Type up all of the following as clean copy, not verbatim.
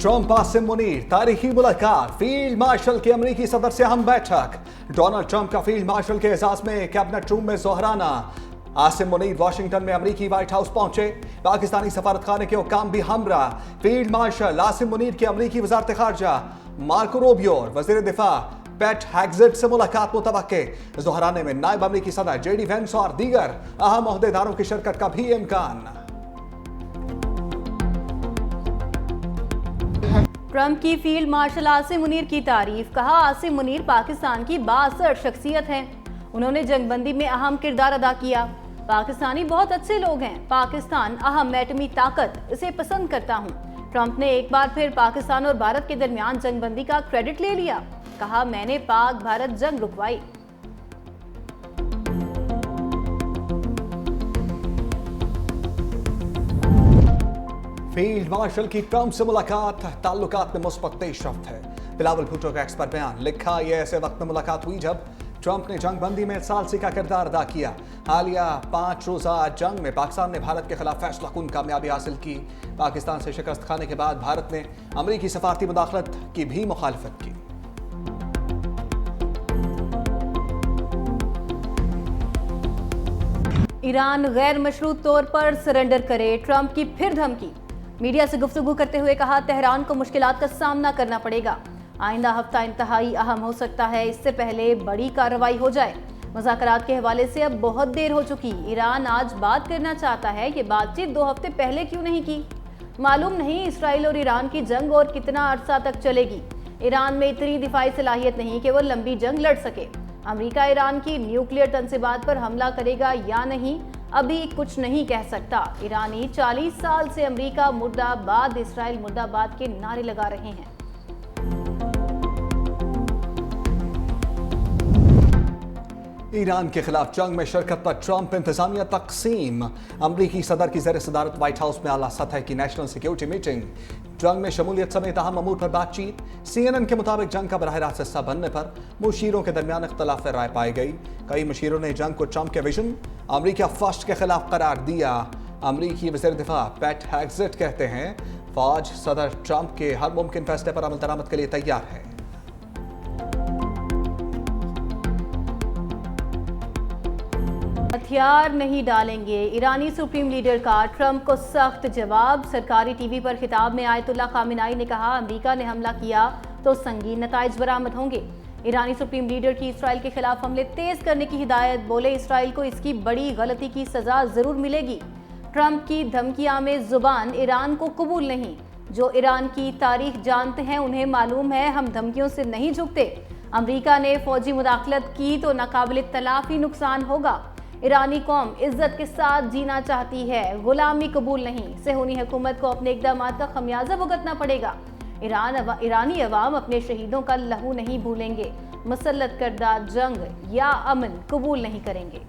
Trump Asim Munir तारीखी मुलाकात, field marshal की अमरीकी सदर से अहम बैठक। डोनाल्ड ट्रंप का फील्ड मार्शल के एजाज में कैबिनेट रूम में जोहराना। आसिम मुनीर वाशिंगटन में अमरीकी व्हाइट हाउस पहुंचे, पाकिस्तानी सफारतखाने के हुक्काम भी हमरा। फील्ड मार्शल आसिम मुनीर की अमरीकी वजारत खारजा मार्को रूबियो और वजीर दिफा पैट हेग्जेट से मुलाकात मुतवक्के। जोहराने में नायब अमरीकी सदर जेडी वेंस और दीगर अहम ओहदेदारों की शिरकत का भी इम्कान। ट्रंप की फील्ड मार्शल आसिम मुनीर की तारीफ, कहा आसिम मुनीर पाकिस्तान की बाअसर शख्सियत हैं, उन्होंने जंगबंदी में अहम किरदार अदा किया। पाकिस्तानी बहुत अच्छे लोग हैं, पाकिस्तान अहम एटमी ताकत, इसे पसंद करता हूं। ट्रंप ने एक बार फिर पाकिस्तान और भारत के दरमियान जंगबंदी का क्रेडिट ले लिया, कहा मैंने पाक भारत जंग रुकवाई। फील्ड मार्शल की ट्रंप से मुलाकात ताल्लुकात में मुस्बत पेशरफ्त है। बिलावल भुट्टो का एक्सपर्ट बयान, लिखा यह ऐसे वक्त में मुलाकात हुई जब ट्रंप ने जंगबंदी में सालसी का किरदार अदा किया। हालिया 5 रोज़ा जंग में पाकिस्तान ने भारत के खिलाफ फैसला कुन कामयाबी हासिल की। पाकिस्तान से शिकस्त खाने के बाद भारत ने अमरीकी सफारती मुदाखलत की भी मुखालफत की। ईरान गैर मशरूत तौर पर सरेंडर करे, ट्रंप की फिर धमकी। मीडिया से गुफ्तगू करते हुए कहा तेहरान को मुश्किलात का सामना करना पड़ेगा, आइंदा हफ्ता इंतहाई अहम हो सकता है, इससे पहले बड़ी कार्रवाई हो जाए। मुज़ाकरात के हवाले से अब बहुत देर हो चुकी, ईरान आज बात करना चाहता है, ये बातचीत 2 हफ्ते पहले क्यों नहीं की। मालूम नहीं इसराइल और ईरान की जंग और कितना अरसा तक चलेगी। ईरान में इतनी दिफाई सलाहियत नहीं कि वो लंबी जंग लड़ सके। अमेरिका ईरान की न्यूक्लियर तंसीबात पर हमला करेगा या नहीं, अभी कुछ नहीं कह सकता। ईरानी 40 साल से अमेरिका मुर्दाबाद, इसराइल मुर्दाबाद के नारे लगा रहे हैं। ईरान के खिलाफ जंग में शिरकत पर ट्रंप इंतजामिया तकसीम। अमरीकी सदर की ज़ेर सदारत व्हाइट हाउस में आला सतह की नेशनल सिक्योरिटी मीटिंग, जंग में शमूलियत समेत अहम अमूर पर बातचीत। CNN के मुताबिक जंग का बराह रास्त हिस्सा बनने पर मुशीरों के दरमियान इख्तलाफ राय पाई गई। कई मुशीरों ने जंग को ट्रंप के विजन अमरीका फर्स्ट के खिलाफ करार दिया। अमरीकी वज़ीर दिफा पैट हेग्जेट कहते हैं फौज सदर ट्रंप के हर मुमकिन फैसले पर अमल दरामद के लिए तैयार है। हथियार नहीं डालेंगे, ईरानी सुप्रीम लीडर का ट्रंप को सख्त जवाब। सरकारी टीवी पर खिताब में आयतुल्लाह खामिनाई ने कहा अमेरिका ने हमला किया तो संगीन नताइज बरामद होंगे। ईरानी सुप्रीम लीडर की इसराइल के खिलाफ हमले तेज करने की हिदायत, बोले इसराइल को इसकी बड़ी गलती की सजा जरूर मिलेगी। ट्रंप की धमकियां में जुबान ईरान को कबूल नहीं, जो ईरान की तारीख जानते हैं उन्हें मालूम है हम धमकियों से नहीं झुकते। अमेरिका ने फौजी मुदाखलत की तो नाकाबिल तलाफी नुकसान होगा। ईरानी कौम इज्जत के साथ जीना चाहती है, गुलामी कबूल नहीं। सेहूनी हुकूमत को अपने इक़दामात का खमियाजा भुगतना पड़ेगा। ईरानी अवाम अपने शहीदों का लहू नहीं भूलेंगे, मुसल्लत करदा जंग या अमन कबूल नहीं करेंगे।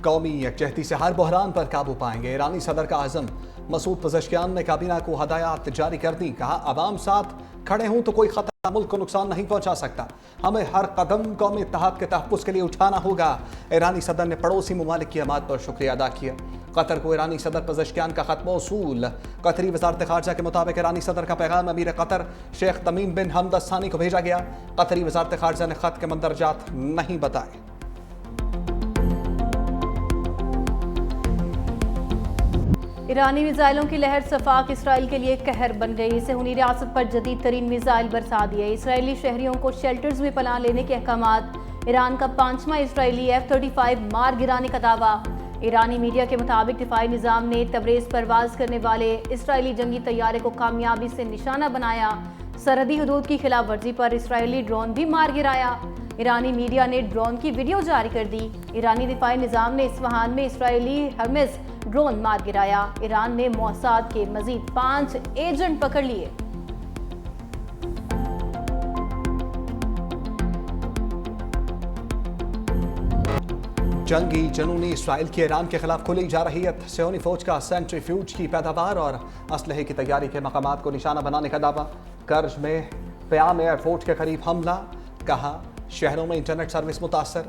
कौमी यकजहती से हर बहरान पर काबू पाएंगे, ईरानी सदर का आज़म। मसूद पज़ेश्कियान ने काबीना को हदायत जारी कर दी, कहा अवाम साथ खड़े हों तो कोई खतरा मुल्क को नुकसान नहीं पहुंचा सकता, हमें हर कदम कौमी इत्तेहाद के तहफ़्फ़ुज़ के लिए उठाना होगा। ईरानी सदर ने पड़ोसी ममालिक की हमायत पर शुक्रिया अदा किया। कतर को ईरानी सदर पज़ेश्कियान का खत मौसूल। कतरी वज़ारत ख़ारजा के मुताबिक ईरानी सदर का पैगाम अमीर कतर शेख तमीम बिन हमद सानी को भेजा गया। कतरी वज़ारत ख़ारजा ने खत के मंदरजात नहीं बताए। ईरानी मिसाइलों की लहर सफाक इसराइल के लिए कहर बन गई। सेहूनी रियासत पर जदीद तरीन मिसाइल बरसा दिए। इसराइली शहरियों को शेल्टर्स में पनाह लेने के अहकामात। ईरान का 5वां इसराइली F-35 मार गिराने का दावा। ईरानी मीडिया के मुताबिक दिफाई निज़ाम ने तबरेज़ परवाज करने वाले इसराइली जंगी तैयारे को कामयाबी से निशाना बनाया। सरहदी हदूद की खिलाफ वर्जी पर इसराइली ड्रोन भी मार गिराया। ईरानी मीडिया ने ड्रोन की वीडियो जारी कर दी। ईरानी दिफाई निज़ाम ने इस्फहान में इसराइली हर्मेस ड्रोन मार गिराया। ईरान ने मोसाद के मजीद 5 एजेंट पकड़ लिए। जंगी जनूनी इसराइल की ईरान के खिलाफ खुली जा रही है। सेहूनी फौज का सेंट्रीफ्यूज की पैदावार और असलहे की तैयारी के मकामात को निशाना बनाने का दावा। कर्ज में क़याम एयरपोर्ट के करीब हमला, कहा शहरों में इंटरनेट सर्विस मुतासर।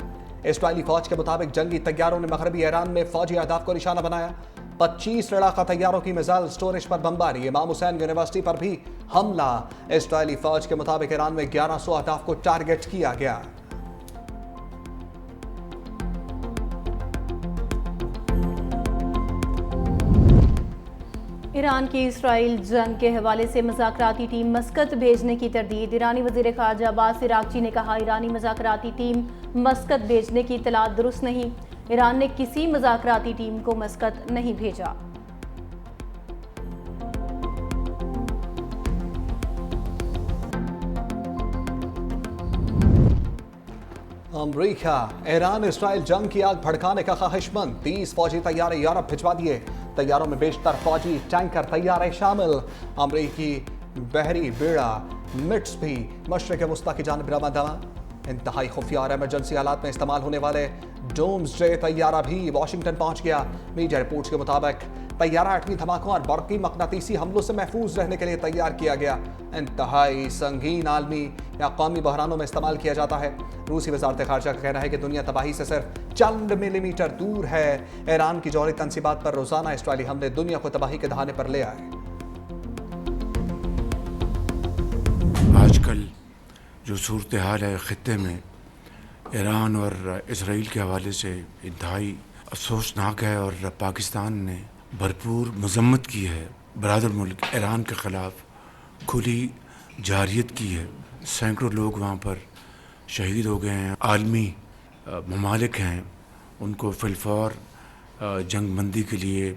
इसराइली फौज के मुताबिक जंगी तैयारों ने मगरबी ईरान में फौजी अहदाफ को निशाना बनाया। 25 लड़ाका तैयारों की मिसाइल स्टोरेज पर बमबारी। इमाम हुसैन यूनिवर्सिटी पर भी हमला। इसराइली फौज के मुताबिक ईरान में 1100 अहदाफ को टारगेट किया गया। ईरान की इसराइल जंग के हवाले से मज़ाकराती टीम मस्कत भेजने की तरदीद। ईरानी वज़ीर ख़ारजा अब्बास इराक़ची ने कहा, ईरानी मज़ाकराती टीम मस्कत भेजने की इत्तला दुरुस्त नहीं। ईरान ने किसी मज़ाकराती टीम को मस्कत नहीं भेजा। अमरीका ईरान इसराइल जंग की आग भड़काने का ख्वाहिशमंद। 30 फौजी तैयारे यूरोप भिजवा दिए। तैयारों में बेशतर फौजी टैंकर तैयारे शामिल। अमरीकी बहरी बेड़ा मिट्स भी मशरक़ वस्ता की जानिब रवाना। इंतहाई खुफिया और एमरजेंसी हालात में इस्तेमाल होने वाले डोम्सडे तैयारा भी वाशिंगटन पहुंच गया। मीडिया रिपोर्ट्स के मुताबिक तैयारा एटमी धमाकों और बरक़ी मक़नातीसी हमलों से महफूज रहने के लिए तैयार किया गया। इंतहाई संगीन आलमी या कौमी बहरानों में इस्तेमाल किया जाता है। रूसी वज़ारत ख़ारजा का कहना है कि दुनिया तबाही से सिर्फ चंद मिलीमीटर दूर है। ईरान की जौहरी तनसीबात पर रोज़ाना इसराइली हमले दुनिया को तबाही के दहाने पर ले आए। आजकल जो सूरत हाल है ख़ित्ते में ईरान और इसराइल के हवाले से इंतहाई अफसोसनाक है और पाकिस्तान ने भरपूर मजम्मत की है। बरादर मुल्क ईरान के ख़िलाफ़ खुली जारियत की है। सैकड़ों लोग वहाँ पर शहीद हो गए हैं। आलमी ममालिक हैं, उनको फिलफौर जंग बंदी के लिए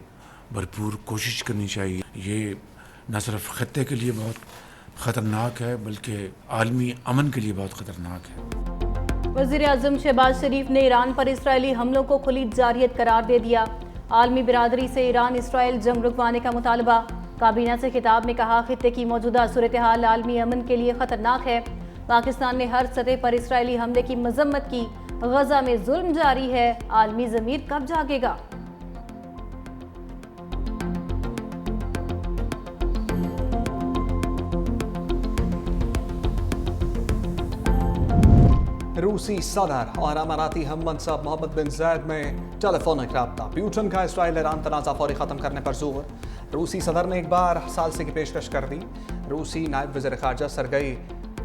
भरपूर कोशिश करनी चाहिए। ये न सिर्फ ख़ित्ते के लिए बहुत ख़तरनाक है बल्कि आलमी अमन के लिए बहुत ख़तरनाक है। वज़ीर आज़म शहबाज शरीफ ने ईरान पर इसराइली हमलों को खुली जारियत करार दे दिया। आलमी बिरादरी से ईरान इसराइल जंग रुकवाने का मुतालबा। काबीना से खिताब में कहा, खित्ते की मौजूदा सूरत हाल आलमी अमन के लिए ख़तरनाक है। पाकिस्तान ने हर सतह पर इसराइली हमले की मजम्मत की। गजा में जुल्म जारी है, आलमी ज़मीर कब जागेगा। रूसी सदर और अमाराती हम मनसब मोहम्मद बिन ज़ैद में टेलीफोनिक रब्ता। प्यूटन का इसराइल ईरान तनाज़ा फौरी ख़त्म करने पर जोर। रूसी सदर ने एक बार सालसे की पेशकश कर दी। रूसी नायब वज़ीर ख़ारजा सरगई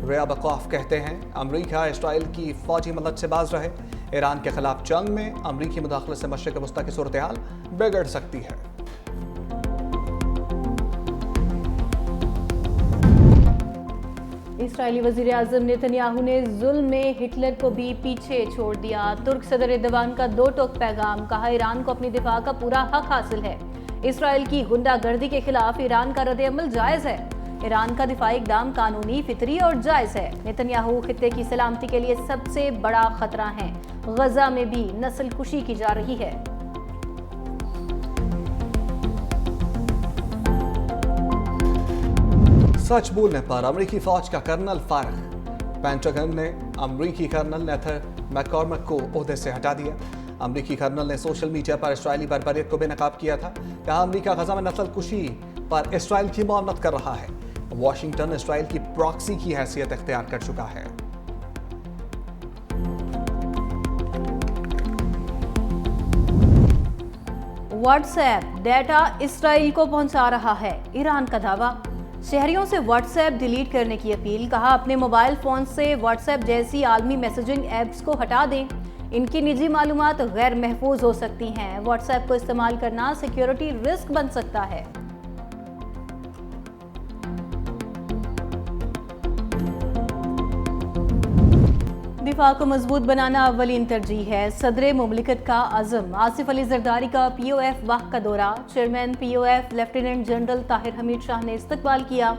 रियाबकोफ कहते हैं, अमरीका इसराइल की फ़ौजी मदद से बाज रहे। ईरान के ख़िलाफ़ जंग में अमरीकी मुदाखलत से मशरिक़ वस्ता की सूरत हाल बिगड़ सकती है। इसराइली वज़ीर आज़म नेतन्याहू ने जुल्म में हिटलर को भी पीछे छोड़ दिया। तुर्क सदर एर्दोगान का दो टोक पैगाम। कहा, ईरान को अपनी दिफा का पूरा हक हासिल है। इसराइल की गुंडागर्दी के खिलाफ ईरान का रद्द-ए-अमल जायज़ है। ईरान का दिफाई इक़दाम कानूनी, फितरी और जायज़ है। नेतन्याहू खित्ते की सलामती के लिए सबसे बड़ा खतरा है। गजा में भी नस्ल कुशी की जा रही है। सच बोलने पर अमरीकी फौज का कर्नल फारग। पेंटागन ने अमरीकी कर्नल नेथर मैककॉर्मिक को ओहदे से हटा दिया। अमरीकी कर्नल ने सोशल मीडिया पर इसराइली बर्बरियत को बेनकाब किया था। कहा, अमरीका गजा में नस्ल कुशी पर इसराइल की मुआवनत कर रहा है। वाशिंगटन इसराइल की प्रॉक्सी की हैसियत इख्तियार कर चुका है। व्हाट्सएप डेटा इसराइल को पहुंचा रहा है, ईरान का दावा। शहरियों से व्हाट्सएप डिलीट करने की अपील। कहा, अपने मोबाइल फोन से व्हाट्सएप जैसी आलमी मैसेजिंग ऐप्स को हटा दें। इनकी निजी मालूमात गैर महफूज हो सकती हैं। व्हाट्सएप को इस्तेमाल करना सिक्योरिटी रिस्क बन सकता है। दिफा को मजबूत बनाना अव्वलीन तरजीह है, सदर मुमलिकत का अज़म। आसिफ अली जरदारी का POF वाक़ का दौरा। Chairman POF lieutenant general Tahir Hamid Shah ने इस्तकबाल किया।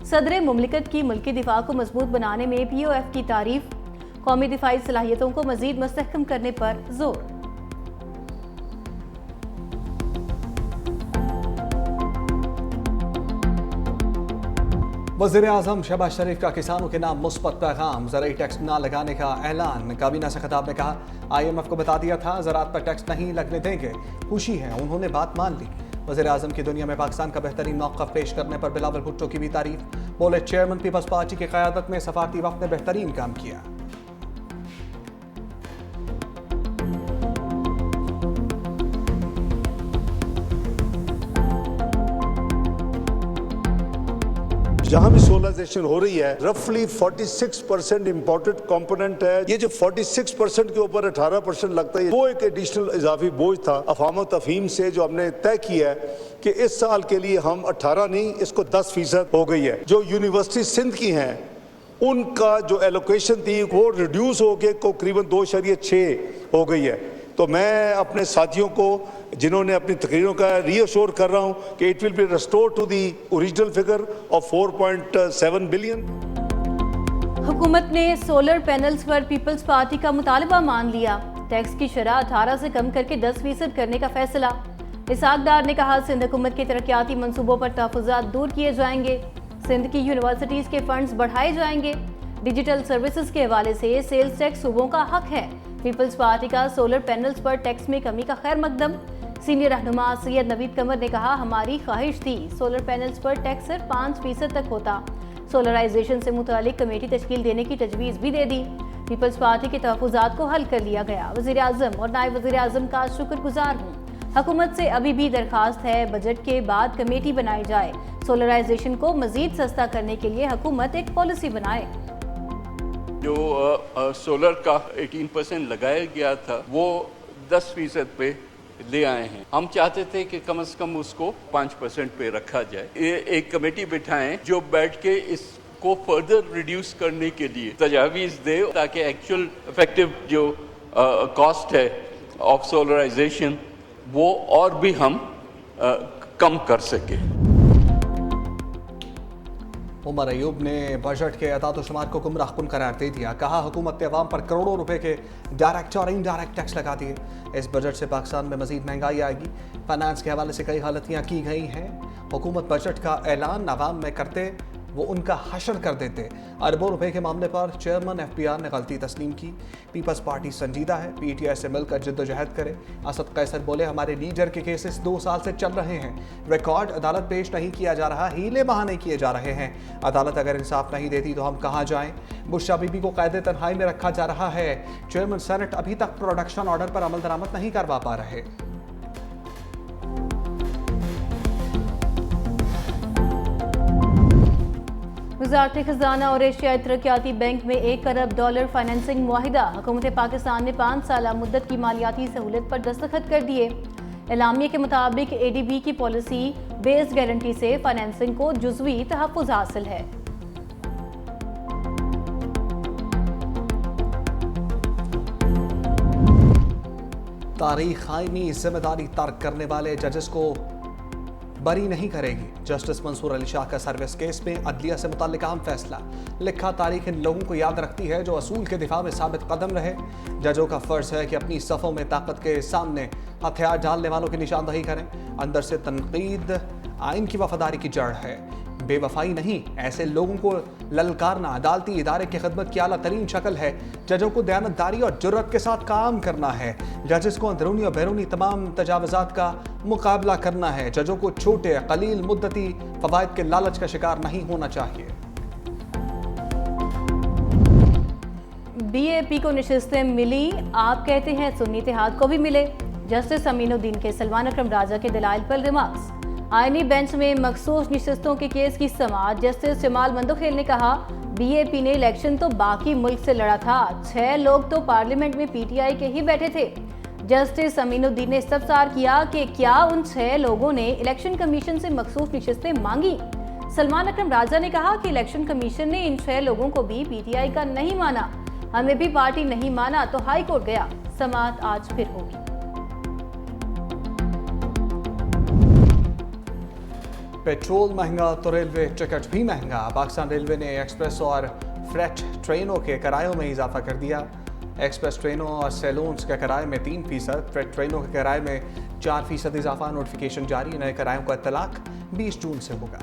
सदर मुमलिकत की मुल्की दिफा को मजबूत बनाने में POF की तारीफ। कौमी दिफाई सलाहियतों को मजीद मुस्तहकम करने पर जोर। वज़ीर आज़म शहबाज शरीफ का किसानों के नाम मुस्बत पैगाम। ज़राई टैक्स न लगाने का ऐलान। काबीना से खिताब में कहा, IMF को बता दिया था ज़राअत पर टैक्स नहीं लगने देंगे। खुशी है, उन्होंने बात मान ली। वज़ीर आज़म की दुनिया में पाकिस्तान का बेहतरीन मौक़िफ़ पेश करने पर बिलावल भुट्टो की भी तारीफ। बोले, चेयरमैन पीपल्स पार्टी की क़यादत में सफ़ारती वफ़द ने बेहतरीन काम किया। جہاں بھی سولرائزیشن ہو رہی ہے رفلی 46% امپورٹڈ کمپوننٹ ہے. یہ جو 46% کے اوپر 18% لگتا ہے وہ ایک ایڈیشنل اضافی بوجھ تھا افہام و تفہیم سے جو ہم نے طے کیا ہے کہ اس سال کے لیے ہم 18 نہیں اس کو 10% ہو گئی ہے. جو یونیورسٹی سندھ کی ہیں ان کا جو ایلوکیشن تھی وہ ریڈیوس ہو کے تقریباً 2.6 ہو گئی ہے. تو میں اپنے ساتھیوں کو جنہوں نے اپنی تقریروں کا ری ایشور کر رہا ہوں کہ it will be restore to the original figure of 4.7 billion. حکومت نے سولر پینلز پر پیپلز پارٹی کا مطالبہ مان لیا. ٹیکس کی شرح 18 سے کم کر کے 10% کرنے کا فیصلہ. اسحاق ڈار نے کہا سندھ حکومت کے ترقیاتی منصوبوں پر تحفظات دور کیے جائیں گے. سندھ کی یونیورسٹیز کے فنڈز بڑھائے جائیں گے. ڈیجیٹل سروسز کے حوالے سے سیلز ٹیکس صوبوں کا حق ہے. پیپلز پارٹی کا سولر پینلز پر ٹیکس میں کمی کا خیر مقدم. سینئر رہنما سید نوید قمر نے کہا ہماری خواہش تھی سولر پینلز پر ٹیکس صرف 5% تک ہوتا. سولرائزیشن سے متعلق کمیٹی تشکیل دینے کی تجویز بھی دے دی. پیپلز پارٹی کے تحفظات کو حل کر لیا گیا. وزیر اعظم اور نائب وزیر اعظم کا شکر گزار ہوں. حکومت سے ابھی بھی درخواست ہے بجٹ کے بعد کمیٹی بنائی جائے. سولرائزیشن کو مزید سستا کرنے کے لیے حکومت ایک پالیسی بنائے. جو سولر کا 18% لگایا گیا تھا وہ 10% پہ لے آئے ہیں. ہم چاہتے تھے کہ کم از کم اس کو 5% پہ رکھا جائے. ایک کمیٹی بٹھائیں جو بیٹھ کے اس کو فردر ریڈیوس کرنے کے لیے تجاویز دے تاکہ ایکچوئل افیکٹو جو کاسٹ ہے آف سولرائزیشن وہ اور بھی ہم کم کر سکیں. عمر ایوب نے بجٹ کے اعداد و شمار کو گمراہ کن قرار دے دیا. کہا حکومت نے عوام پر کروڑوں روپے کے ڈائریکٹ اور انڈائریکٹ ٹیکس لگا دیے. اس بجٹ سے پاکستان میں مزید مہنگائی آئے گی. فائنانس کے حوالے سے کئی غلطیاں کی گئی ہیں. حکومت بجٹ کا اعلان عوام میں کرتے وہ ان کا حشر کر دیتے. اربوں روپے کے معاملے پر چیئرمین FBR نے غلطی تسلیم کی. پیپلز پارٹی سنجیدہ ہے, PTI سے مل کر جد و جہد کرے. اسد قیصر بولے ہمارے لیڈر کے کیسز 2 سال سے چل رہے ہیں. ریکارڈ عدالت پیش نہیں کیا جا رہا, ہیلے بہانے کیے جا رہے ہیں. عدالت اگر انصاف نہیں دیتی تو ہم کہاں جائیں. بشرا بی بی کو قید تنہائی میں رکھا جا رہا ہے. چیئرمین سینٹ ابھی تک پروڈکشن آرڈر پر عمل درآمد نہیں کروا پا رہے. وزارت خزانہ اور ایشیائی ترقیاتی بینک میں $1 کروڑ فائنینسنگ معاہدہ. حکومت پاکستان نے 5 سالہ مدت کی مالیاتی سہولت پر دستخط کر دیے. اعلامیے کے مطابق ADB کی پالیسی بیس گارنٹی سے فائنینسنگ کو جزوی تحفظ حاصل ہے. تاریخ آئینی ذمہ داری ترک کرنے والے ججز کو بری نہیں کرے گی. جسٹس منصور علی شاہ کا سروس کیس میں عدلیہ سے متعلق اہم فیصلہ. لکھا تاریخ ان لوگوں کو یاد رکھتی ہے جو اصول کے دفاع میں ثابت قدم رہے. ججوں کا فرض ہے کہ اپنی صفوں میں طاقت کے سامنے ہتھیار ڈالنے والوں کی نشاندہی کریں. اندر سے تنقید آئین کی وفاداری کی جڑ ہے, بے وفائی نہیں. ایسے لوگوں کو للکارنا عدالتی ادارے کی خدمت کی اعلیٰ ترین شکل ہے. ججوں کو دیانتداری اور جرات کے ساتھ کام کرنا ہے. ججز کو اندرونی اور بیرونی تمام تجاوزات کا مقابلہ کرنا ہے. ججوں کو چھوٹے قلیل مدتی فوائد کے لالچ کا شکار نہیں ہونا چاہیے. BAP کو نشستیں ملی, آپ کہتے ہیں سنی اتحاد کو بھی ملے. جسٹس امین الدین کے سلمان اکرم راجہ کے دلائل پر ریمارکس. آئینی بینچ میں مخصوص نشستوں کے کیس کی سماعت. جسٹس جمال مندوخیل نے کہا BAP نے الیکشن تو باقی ملک سے لڑا تھا, 6 لوگ تو پارلیمنٹ میں PTI کے ہی بیٹھے تھے. جسٹس امین الدین نے استفسار کیا کہ کیا ان 6 لوگوں نے الیکشن کمیشن سے مخصوص نشستیں مانگی. سلمان اکرم راجہ نے کہا کہ الیکشن کمیشن نے ان 6 لوگوں کو بھی PTI کا نہیں مانا, ہمیں بھی پارٹی نہیں مانا تو ہائی کورٹ گیا. سماعت آج پھر ہوگی. پیٹرول مہنگا تو ریلوے ٹکٹ بھی مہنگا. پاکستان ریلوے نے ایکسپریس اور فریٹ ٹرینوں کے کرایوں میں اضافہ کر دیا. ایکسپریس ٹرینوں اور سیلونز کے کرائے میں 3%, فریٹ ٹرینوں کے کرائے میں 4% اضافہ. نوٹیفیکیشن جاری. نئے کرایوں کا اطلاق 20 جون سے ہوگا.